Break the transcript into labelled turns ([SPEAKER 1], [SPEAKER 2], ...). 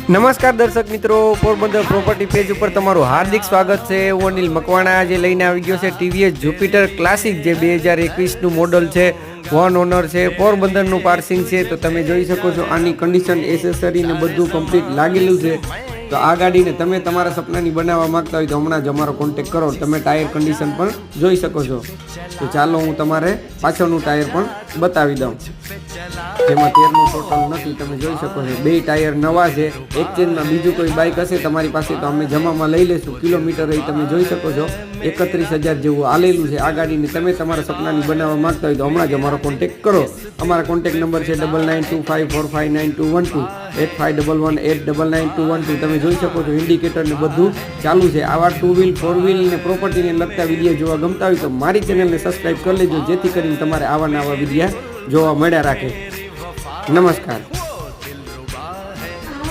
[SPEAKER 1] નમસ્કાર દર્શક મિત્રો, પોરબંદર પ્રોપર્ટી પેજ ઉપર તમારું હાર્દિક સ્વાગત છે। હું અનિલ મકવાણા આજે લઈને આવી ગયો છે ટીવીએસ જુપિટર ક્લાસિક, જે 2021નું મોડલ છે, વન ઓનર છે, પોરબંદરનું પાર્સિંગ છે। તો તમે જોઈ શકો છો આની કન્ડિશન, એસેસરી ને બધું કમ્પ્લીટ લાગેલું છે। તો આ ગાડીને તમે તમારા સપનાની બનાવવા માંગતા હોય તો હમણાં જ અમારો કોન્ટેક્ટ કરો। તમે ટાયર કન્ડિશન પણ જોઈ શકો છો। તો ચાલો હું તમારે પાછળનું ટાયર પણ બતાવી દઉં, જેમાં 13નું ટોટલ નથી, તમે જોઈ શકો છો। 2 ટાયર નવા છે। એક્સચેન્જમાં બીજું કોઈ બાઇક હશે તમારી પાસે તો અમે જમામાં લઈ લેશું। કિલોમીટર એ તમે જોઈ શકો છો 31,000 જેવું આલેલું છે। આ ગાડીને તમે તમારા સપનાની બનાવવા માંગતા હોય તો હમણાં જ અમારો કોન્ટેક્ટ કરો। અમારા કોન્ટેક્ટ નંબર છે 9925459212, 8511899212। તમે જોઈ શકો છો ઇન્ડિકેટર ને બધું ચાલુ છે। આવા 2 વ્હીલ 4 વ્હીલ ને પ્રોપર્ટીને લગતા વિડીયો જોવા ગમતા હોય તો મારી ચેનલને સબસ્ક્રાઈબ કરી લેજો, જેથી કરીને તમારે આવા નવા વિડીયો જોવા મળ્યા રાખે। નમસ્કાર।